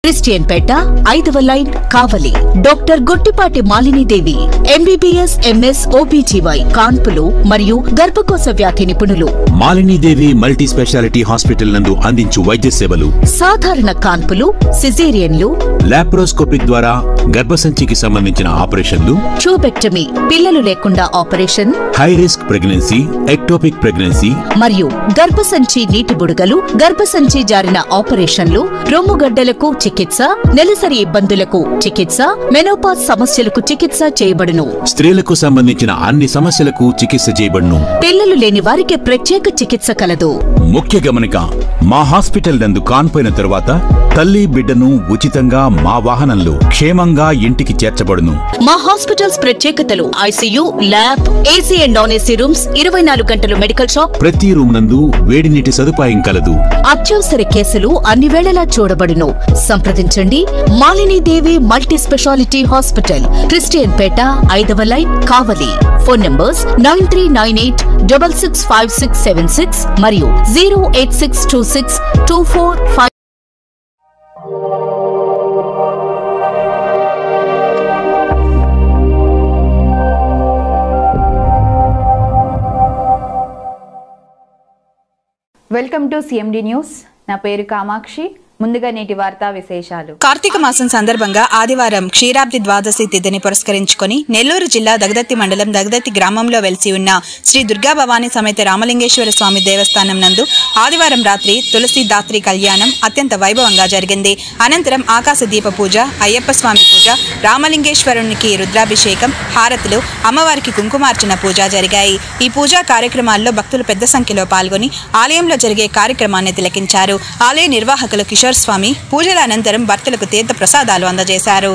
Christian Peta 5వ line Kavali. Doctor Gottipati Malini Devi MBBS MS OBGY కాన్పులు మరియు గర్భకోశ వ్యాధి నిపుణులు. మాలినీదేవి మల్టీ స్పెషాలిటీ హాస్పిటల్ నందు అందించు వైద్య సేవలు సాధారణ కాన్పులు, సిజేరియన్లు, లాప్రోస్కోపిక్ ద్వారా గర్భసంచికి సంబంధించిన ఆపరేషన్లు, ట్యూబెక్టమీ పిల్లలు లేకుండా operation, high risk pregnancy, ectopic pregnancy మరియు గర్భసంచి నీటి బుడగలు, గర్భసంచి జారిన ఆపరేషన్లు, రొమ్ముగడ్డలకు చికిత్స, నెలసరి ఇబ్బందులకు చికిత్స, మెనోపాజ్ సమస్యలకు చికిత్స చేయబడును. స్త్రీలకు సంబంధించిన అన్ని సమస్యలకు చికిత్స చేయబడును. పిల్లలు లేని వారికి ప్రత్యేక చికిత్స కలదు. ముఖ్య గమనిక, మా హాస్పిటల్ నందు కాన్పోయిన తరువాత తల్లి బిడ్డను ఉచితంగా మా వాహనంలో క్షేమంగా ఇంటికి చేర్చబడును. మా హాస్పిటల్స్ ప్రత్యేకతలు: ICU, lab, AC and non AC rooms, 24 గంటలు మెడికల్ షాప్, ప్రతి రూమ్ నందు వేడి నీటి సదుపాయం కలదు. అత్యవసర కేసులు అన్ని వేళలా చూడబడును. సంప్రదించండి Malini Devi multi speciality hospital, Christian Peta 5వ లైన్ కావలి. ఫోన్ నంబర్స్ 9398665676 మరియు 0862624. Welcome to CMD news. నా పేరు కామాక్షి. ముందుగా నేటి వార్తా విశేషాలు. కార్తీక మాసం సందర్భంగా ఆదివారం క్షీరాబ్ది ద్వాదశి తిథిని పురస్కరించుకుని నెల్లూరు జిల్లా దగదత్తి మండలం దగదత్తి గ్రామంలో వెలిసి ఉన్న శ్రీ దుర్గా భవానీ సమేత రామలింగేశ్వర స్వామి దేవస్థానం నందు ఆదివారం రాత్రి తులసి దాత్రి కళ్యాణం అత్యంత వైభవంగా జరిగింది. అనంతరం ఆకాశ దీప పూజ, అయ్యప్ప స్వామి పూజ, రామలింగేశ్వరునికి రుద్రాభిషేకం, హారతులు, అమ్మవారికి కుంకుమార్చన పూజ జరిగాయి. ఈ పూజా కార్యక్రమాల్లో భక్తులు పెద్ద సంఖ్యలో పాల్గొని ఆలయంలో జరిగే కార్యక్రమాన్ని తిలకించారు. ఆలయ నిర్వాహకులు కిషోర్ స్వామి పూజల అనంతరం భక్తులకు తీర్థ ప్రసాదాలు అందజేశారు.